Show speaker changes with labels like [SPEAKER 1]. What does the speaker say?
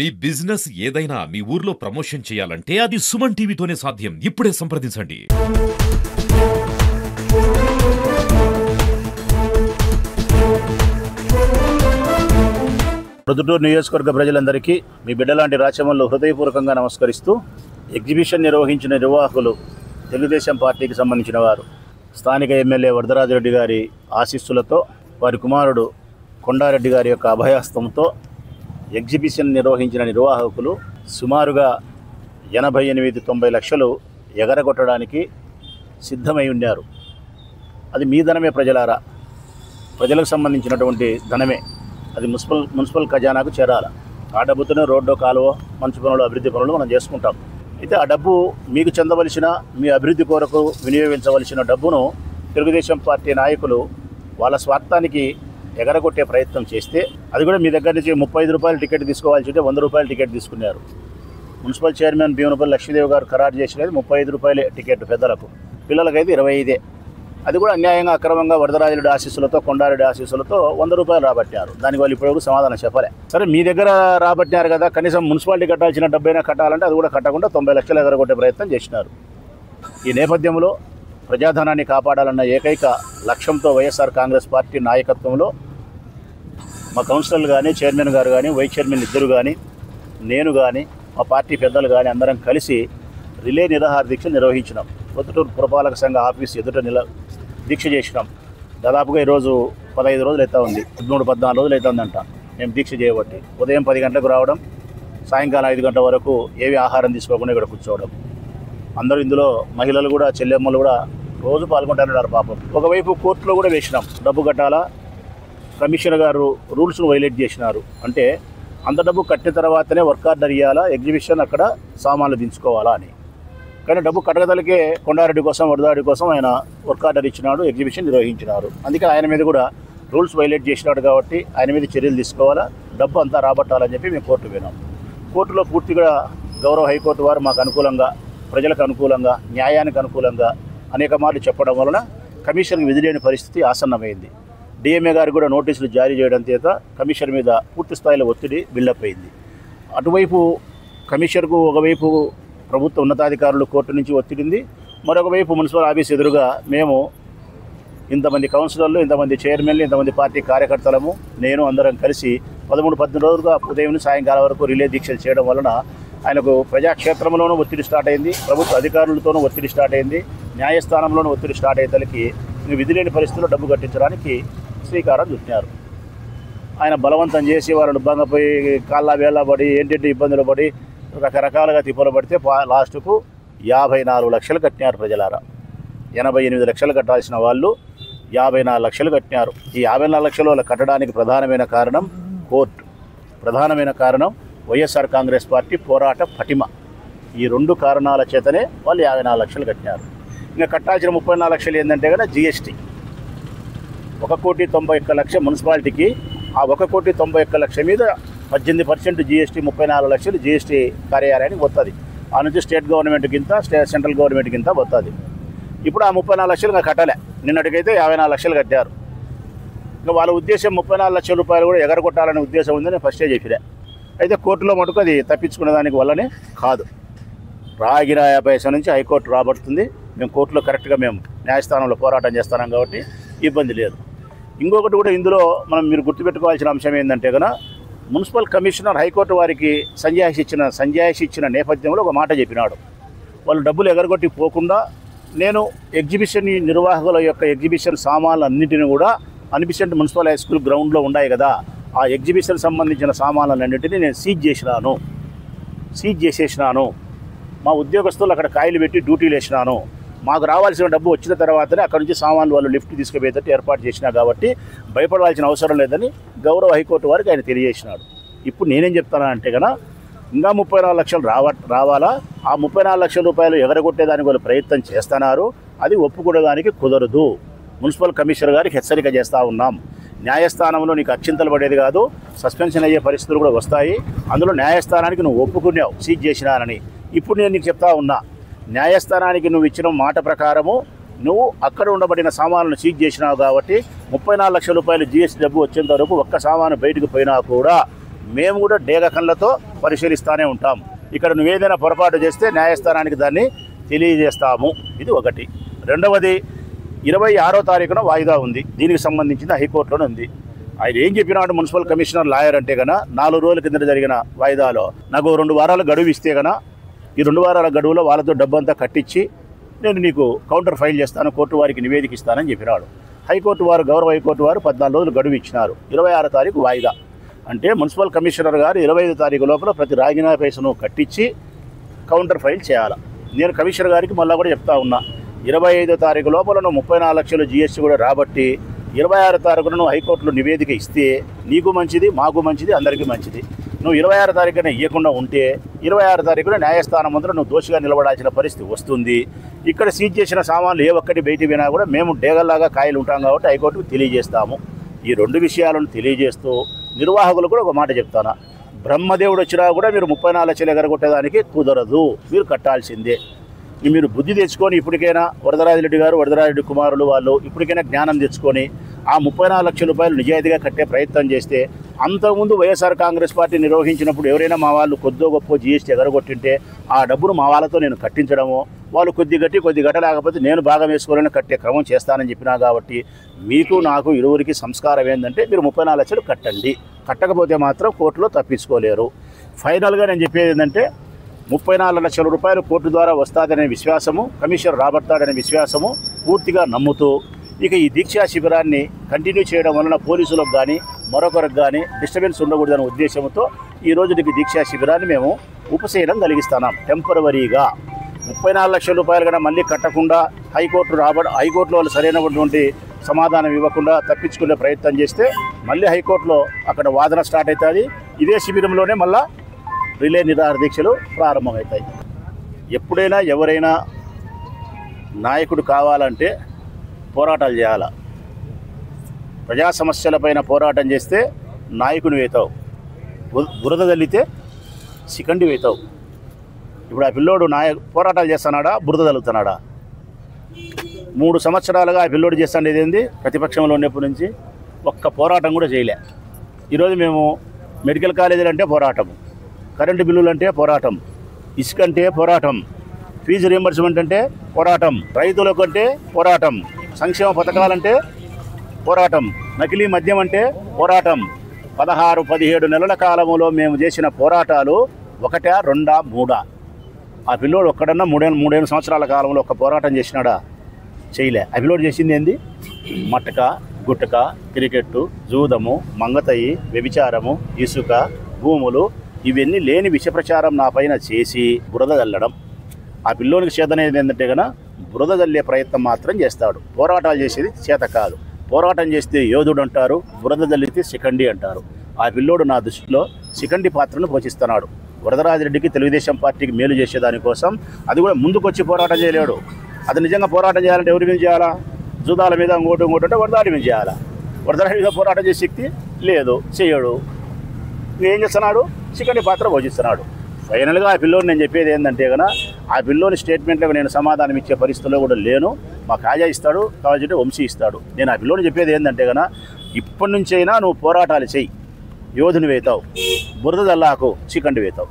[SPEAKER 1] మీ business ఏదైనా మీ ఊర్లో promotion చేయాలంటే అది సుమన్ టీవీతోనే సాధ్యం. ఇప్పుడే సంప్రదించండి.
[SPEAKER 2] ప్రొద్దుటూరు నియోజకవర్గ ప్రజలందరికీ మీ బిడ్డలాంటి రాచమల్లు హృదయపూర్వకంగా నమస్కరిస్తూ, ఎగ్జిబిషన్ నిర్వహించిన నిర్వాహకులు తెలుగుదేశం పార్టీకి సంబంధించిన వారు స్థానిక ఎమ్మెల్యే వరదరాజరెడ్డి గారి ఆశీస్సులతో, వారి కుమారుడు కొండారెడ్డి గారి యొక్క అభయహస్తంతో ఎగ్జిబిషన్ నిర్వహించిన నిర్వాహకులు సుమారుగా 88-90 లక్షలు ఎగరగొట్టడానికి సిద్ధమై ఉన్నారు. అది మీ ధనమే ప్రజలారా, ప్రజలకు సంబంధించినటువంటి ధనమే. అది మున్సిపల్ ఖజానాకు చేరాలి. ఆ డబ్బుతోనే రోడ్డు, కాలువ, మంచు పనులు, అభివృద్ధి పనులు మనం చేసుకుంటాం. అయితే ఆ డబ్బు మీకు చెందవలసిన, మీ అభివృద్ధి కొరకు వినియోగించవలసిన డబ్బును తెలుగుదేశం పార్టీ నాయకులు వాళ్ళ స్వార్థానికి ఎగరగొట్టే ప్రయత్నం చేస్తే, అది కూడా మీ దగ్గర నుంచి 35 రూపాయల టికెట్ తీసుకోవాల్సి ఉంటే 100 రూపాయల టికెట్ తీసుకున్నారు. మున్సిపల్ చైర్మన్ భీమనపల్లి లక్ష్మీదేవి గారు ఖరారు చేసినది 35 రూపాయలే టికెట్ పెద్దలకు, పిల్లలకైతే 25. అది కూడా అన్యాయంగా, అక్రమంగా వరదరాజరెడ్డి ఆశీస్సులతో, కొండారెడ్డి ఆశీస్సులతో 100 రూపాయలు రాబట్టారు. దానికి వాళ్ళు ఇప్పటివరకు సమాధానం చెప్పలే. సరే, మీ దగ్గర రాబట్టినారు కదా, కనీసం మున్సిపాలిటీ కట్టాల్సిన డబ్బైనా కట్టాలంటే అది కూడా కట్టకుండా 90 లక్షలు ఎగరగొట్టే ప్రయత్నం చేసినారు. ఈ నేపథ్యంలో ప్రజాధనాన్ని కాపాడాలన్న ఏకైక లక్ష్యంతో వైఎస్ఆర్ కాంగ్రెస్ పార్టీ నాయకత్వంలో మా కౌన్సిలర్లు కానీ, చైర్మన్ గారు కానీ, వైస్ చైర్మన్ ఇద్దరు కానీ, నేను కానీ, మా పార్టీ పెద్దలు కానీ అందరం కలిసి రిలే నిరాహార దీక్ష నిర్వహించినాం. ప్రొద్దుటూరు పురపాలక సంఘ ఆఫీస్ ఎదుట దీక్ష చేసినాం. దాదాపుగా ఈరోజు 15 రోజులు అవుతా ఉంది, 13-14 రోజులు అవుతుందంట మేము దీక్ష చేయబట్టి. ఉదయం 10 గంటలకు రావడం, సాయంకాలం 5 గంటల వరకు ఏవి ఆహారం తీసుకోకుండా ఇక్కడ కూర్చోవడం. అందరూ ఇందులో మహిళలు కూడా, చెల్లెమ్మలు కూడా రోజు పాల్గొంటున్నారు పాపం. ఒకవైపు కోర్టులో కూడా వేసినాం, డబ్బు కట్టాలా, కమిషనర్ గారు రూల్స్ను వైలేట్ చేసినారు. అంటే అంత డబ్బు కట్టిన తర్వాతనే వర్క్ ఆర్డర్ ఇవ్వాలా, ఎగ్జిబిషన్ అక్కడ సామాన్లు దించుకోవాలా అని. కానీ డబ్బు కట్టగదలకే కొండారెడ్డి కోసం, వరదారెడ్డి కోసం ఆయన వర్క్ ఆర్డర్ ఇచ్చినాడు, ఎగ్జిబిషన్ నిర్వహించినారు. అందుకే ఆయన మీద కూడా రూల్స్ వైలేట్ చేసినాడు కాబట్టి ఆయన మీద చర్యలు తీసుకోవాలా, డబ్బు అంతా రాబట్టాలని చెప్పి మేము కోర్టు పోయినాం. కోర్టులో పూర్తిగా గౌరవ హైకోర్టు వారు మాకు అనుకూలంగా, ప్రజలకు అనుకూలంగా, న్యాయానికి అనుకూలంగా అనేక మార్లు చెప్పడం వలన కమిషన్కి విధిలేని పరిస్థితి ఆసన్నమైంది. డిఎంఏ గారు కూడా నోటీసులు జారీ చేయడం చేత కమిషన్ మీద పూర్తి స్థాయిలో ఒత్తిడి బిల్డప్ అయింది. అటువైపు కమిషనర్కు ఒకవైపు ప్రభుత్వ ఉన్నతాధికారులు కోర్టు నుంచి ఒత్తిడి ఉంది, మరొకవైపు మున్సిపల్ ఆఫీస్ ఎదురుగా మేము ఇంతమంది కౌన్సిలర్లు, ఇంతమంది చైర్మన్లు, ఇంతమంది పార్టీ కార్యకర్తలము, నేను అందరం కలిసి 13-14 రోజులుగా ఉదయం సాయంకాలం వరకు రిలే దీక్షలు చేయడం వలన ఆయనకు ప్రజాక్షేత్రంలోనూ ఒత్తిడి స్టార్ట్ అయింది, ప్రభుత్వ అధికారులతోనూ ఒత్తిడి స్టార్ట్ అయింది, న్యాయస్థానంలోనూ ఒత్తిడి స్టార్ట్ అయ్యేసరికి విధి లేని పరిస్థితుల్లో డబ్బు కట్టించడానికి శ్రీకారం చుట్టినారు. ఆయన బలవంతం చేసి వాళ్ళను భంగపోయి కాళ్ళ వేళ్ళబడి ఏంటంటే ఇబ్బందులు పడి రకరకాలుగా తిప్పలు పడితే లాస్ట్కు 54 లక్షలు కట్టినారు. ప్రజలారా, 88 లక్షలు కట్టాల్సిన వాళ్ళు 54 లక్షలు కట్టినారు. ఈ 54 లక్షలు వాళ్ళు కట్టడానికి ప్రధానమైన కారణం కోర్టు, ప్రధానమైన కారణం వైఎస్ఆర్ కాంగ్రెస్ పార్టీ పోరాట పటిమ. ఈ 2 కారణాల చేతనే వాళ్ళు 54 లక్షలు కట్టినారు. ఇంకా కట్టాల్సిన 34 లక్షలు ఏంటంటే కదా జిఎస్టీ. 1,91,00,000 మున్సిపాలిటీకి, ఆ 1,91,00,000 మీద 18% జిఎస్టీ, 34 లక్షలు జిఎస్టీ కార్యాలయానికి వస్తుంది. ఆ నుంచి స్టేట్ గవర్నమెంట్కి ఇంత, సెంట్రల్ గవర్నమెంట్కి ఇంత వస్తుంది. ఇప్పుడు ఆ 34 లక్షలు ఇంకా కట్టలే. నిన్నటికైతే 54 లక్షలు కట్టారు. ఇంకా వాళ్ళ ఉద్దేశం 34 లక్షల రూపాయలు కూడా ఎగరగొట్టాలనే ఉద్దేశం ఉందని ఫస్టే చెప్పినా. అయితే కోర్టులో మటుకు అది తప్పించుకునే దానికి వల్లనే కాదు. రాగిన 50 పైసల నుంచి హైకోర్టు రాబడుతుంది. మేము కోర్టులో కరెక్ట్గా మేము న్యాయస్థానంలో పోరాటం చేస్తున్నాం కాబట్టి ఇబ్బంది లేదు. ఇంకొకటి కూడా ఇందులో మీరు గుర్తుపెట్టుకోవాల్సిన అంశం ఏంటంటే కనుక, మున్సిపల్ కమిషనర్ హైకోర్టు వారికి సంజాయిషి ఇచ్చిన నేపథ్యంలో ఒక మాట చెప్పినాడు. వాళ్ళు డబ్బులు ఎగరగొట్టి పోకుండా నేను ఎగ్జిబిషన్ నిర్వాహకుల యొక్క ఎగ్జిబిషన్ సామాన్లు అన్నింటినీ కూడా అనిపిసెంట్ మున్సిపల్ హై స్కూల్ గ్రౌండ్లో ఉన్నాయి కదా, ఆ ఎగ్జిబిషన్ సంబంధించిన సామాన్లన్నింటినీ నేను సీజ్ చేసేసినాను. మా ఉద్యోగస్తులు అక్కడ కాయలు పెట్టి డ్యూటీలు వేసినాను. మాకు రావాల్సిన డబ్బు వచ్చిన తర్వాతనే అక్కడ నుంచి సామాన్లు వాళ్ళు లిఫ్ట్ తీసుకుపోయేటట్టు ఏర్పాటు చేసినా కాబట్టి భయపడాల్సిన అవసరం లేదని గౌరవ హైకోర్టు వారికి ఆయన తెలియజేసినాడు. ఇప్పుడు నేనేం చెప్తానంటే కనుక, ఇంకా 34 లక్షలు రావాలా, ఆ 34 లక్షల రూపాయలు ఎగరగొట్టేదానికి వాళ్ళు ప్రయత్నం చేస్తున్నారు. అది ఒప్పుకోవడానికి కుదరదు. మున్సిపల్ కమిషనర్ గారికి హెచ్చరిక చేస్తూ ఉన్నాం. న్యాయస్థానంలో నీకు అక్షింతలు పడేది కాదు, సస్పెన్షన్ అయ్యే పరిస్థితులు కూడా వస్తాయి. అందులో న్యాయస్థానానికి నువ్వు ఒప్పుకున్నావు సీజ్ చేసినానని. ఇప్పుడు నేను నీకు చెప్తా ఉన్నా, న్యాయస్థానానికి నువ్వు ఇచ్చిన మాట ప్రకారము నువ్వు అక్కడ ఉండబడిన సామాన్లను సీజ్ చేసినావు కాబట్టి 34 లక్షల రూపాయలు జీఎస్టీ డబ్బు వచ్చేంత వరకు ఒక్క సామాను బయటకు పోయినా కూడా మేము కూడా డేగ కళ్ళతో పరిశీలిస్తూనే ఉంటాం. ఇక్కడ నువ్వేదైనా పొరపాటు చేస్తే న్యాయస్థానానికి దాన్ని తెలియజేస్తాము. ఇది ఒకటి. రెండవది 26వ తారీఖున వాయిదా ఉంది. దీనికి సంబంధించిన హైకోర్టులోనే ఉంది. ఆయన ఏం చెప్పినాడు మున్సిపల్ కమిషనర్ లాయర్ అంటే కన్నా 4 రోజుల కింద జరిగిన వాయిదాలో నాకు 2 వారాల గడువు ఇస్తే కన్నా ఈ 2 వారాల గడువులో వాళ్ళతో డబ్బంతా కట్టించి నేను నీకు కౌంటర్ ఫైల్ చేస్తాను, కోర్టు వారికి నివేదిక ఇస్తానని చెప్పినాడు. హైకోర్టు వారు, గౌరవ హైకోర్టు వారు 14 రోజులు గడువు ఇచ్చినారు. 26వ తారీఖు వాయిదా. అంటే మున్సిపల్ కమిషనర్ గారు 25వ తారీఖు లోపల ప్రతి రాగినా పైసను కట్టించి కౌంటర్ ఫైల్ చేయాలి. నేను కమిషనర్ గారికి మళ్ళీ కూడా చెప్తా ఉన్నా, 25వ తారీఖు లోపల నువ్వు 34 లక్షలు జీఎస్టీ కూడా రాబట్టి 26వ తారీఖున నువ్వు హైకోర్టులో నివేదిక ఇస్తే నీకు మంచిది, మాకు మంచిది, అందరికీ మంచిది. నువ్వు 26వ తారీఖున ఇవ్వకుండా ఉంటే 26వ తారీఖున న్యాయస్థానం ముందర నువ్వు దోషిగా నిలబడాల్సిన పరిస్థితి వస్తుంది. ఇక్కడ సీజ్ చేసిన సామాన్లు ఏ ఒక్కటి బయటికి పోయినా కూడా మేము డేగల్లాగా కాయలు ఉంటాం కాబట్టి హైకోర్టుకు తెలియజేస్తాము. ఈ 2 విషయాలను తెలియజేస్తూ నిర్వాహకులు కూడా ఒక మాట చెప్తాను. బ్రహ్మదేవుడు వచ్చినా కూడా మీరు 34 లక్షలు ఎగరగొట్టేదానికి కుదరదు, మీరు కట్టాల్సిందే. మీరు బుద్ధి తెచ్చుకొని ఇప్పటికైనా వరదరాజిరెడ్డి గారు, వరదరాజిరెడ్డి కుమారులు వాళ్ళు ఇప్పటికైనా జ్ఞానం తెచ్చుకొని ఆ 34 లక్షల రూపాయలు నిజాయితీగా కట్టే ప్రయత్నం చేస్తే, అంతకుముందు వైఎస్ఆర్ కాంగ్రెస్ పార్టీ నిర్వహించినప్పుడు ఎవరైనా మా వాళ్ళు కొద్దో గొప్ప జీఎస్టీ ఎగరగొట్టింటే ఆ డబ్బును మా వాళ్ళతో నేను కట్టించడము, వాళ్ళు కొద్ది గట్టలేకపోతే నేను భాగం వేసుకోవాలని కట్టే క్రమం చేస్తానని చెప్పినా. కాబట్టి మీకు నాకు ఇరువురికి సంస్కారం ఏంటంటే మీరు 34 లక్షలు కట్టండి. కట్టకపోతే మాత్రం కోర్టులో తప్పించుకోలేరు. ఫైనల్గా నేను చెప్పేది ఏంటంటే 34 లక్షల రూపాయలు కోర్టు ద్వారా వస్తుందనే విశ్వాసము, కమిషనర్ రాబడతాడనే విశ్వాసము పూర్తిగా నమ్ముతూ ఇక ఈ దీక్షా శిబిరాన్ని కంటిన్యూ చేయడం వలన పోలీసులకు కానీ మరొకరికి కానీ డిస్టర్బెన్స్ ఉండకూడదనే ఉద్దేశంతో ఈ రోజుకి దీక్షా శిబిరాన్ని మేము ఉపశమనం కలిగిస్తున్నాం. టెంపరవరీగా 34 లక్షల రూపాయలు కన్నా మళ్ళీ కట్టకుండా హైకోర్టులో వాళ్ళు సరైనటువంటి సమాధానం ఇవ్వకుండా తప్పించుకునే ప్రయత్నం చేస్తే మళ్ళీ హైకోర్టులో అక్కడ వాదన స్టార్ట్ అవుతుంది. ఇదే శిబిరంలోనే మళ్ళీ రిలే నిరాహార దీక్షలు ప్రారంభమవుతాయి. ఎప్పుడైనా ఎవరైనా నాయకుడు కావాలంటే పోరాటాలు చేయాలి. ప్రజా సమస్యలపైన పోరాటం చేస్తే నాయకుని వేతావు, బురద తల్లితే శిఖండి వేతావు. ఇప్పుడు ఆ పిల్లోడు పోరాటాలు చేస్తున్నాడా, బురద తల్లుతున్నాడా? 3 సంవత్సరాలుగా ఆ పిల్లోడు చేస్తుండేది ఏంది? ప్రతిపక్షంలో ఉన్నప్పటి నుంచి ఒక్క పోరాటం కూడా చేయలే. ఈరోజు మేము మెడికల్ కాలేజీలు అంటే పోరాటం, కరెంటు బిల్లులు అంటే పోరాటం, ఇసుక అంటే పోరాటం, ఫీజు రీయింబర్స్మెంట్ అంటే పోరాటం, రైతులకు అంటే పోరాటం, సంక్షేమ పథకాలంటే పోరాటం, నకిలీ మద్యం అంటే పోరాటం. 16-17 నెలల కాలంలో మేము చేసిన పోరాటాలు 1, 2, 3. ఆ పిల్లోడు ఒక్కడన్నా 3 సంవత్సరాల కాలంలో ఒక్క పోరాటం చేసినాడా? చేయలే. ఆ పిల్లోడు చేసింది ఏంది? మటక, గుట్టక, క్రికెట్టు, జూదము, మంగతయి, వ్యభిచారము, ఇసుక, భూములు, ఇవన్నీ లేని విషప్రచారం నా పైన చేసి బురద జల్లడం. ఆ పిల్లోనికి చేతనేది ఏంటంటే కన్నా బురద జల్లే ప్రయత్నం మాత్రం చేస్తాడు. పోరాటాలు చేసేది చేత కాదు. పోరాటం చేస్తే యోధుడు అంటారు, బురద జల్లితే శిఖండి అంటారు. ఆ పిల్లోడు నా దృష్టిలో శిఖండి పాత్రను పోషిస్తున్నాడు. వరదరాజిరెడ్డికి, తెలుగుదేశం పార్టీకి మేలు చేసేదానికోసం అది కూడా ముందుకొచ్చి పోరాటం చేయలేడు. అది నిజంగా పోరాటం చేయాలంటే ఎవరి మీద చేయాలా? జూదాల మీద ఇంకోటి అంటే వరదరాజి మీద చేయాలా? వరదరాజి మీద పోరాటం చేసే శక్తి లేదు, చేయడు. ఏం చేస్తున్నాడు? శిఖండి పాత్ర పోషిస్తున్నాడు. ఫైనల్గా ఆ పిల్లోని నేను చెప్పేది ఏంటంటే కన్నా ఆ పిల్లోని స్టేట్మెంట్లకు నేను సమాధానం ఇచ్చే పరిస్థితుల్లో కూడా లేను. మా కాజా ఇస్తాడు, కావాలంటే వంశీ ఇస్తాడు. నేను ఆ పిల్లోని చెప్పేది ఏంటంటే కన్నా ఇప్పటి నుంచైనా నువ్వు పోరాటాలు చెయ్యి, యోధుని వేతావు, బురద జల్లాకు శిఖండి వేతావు.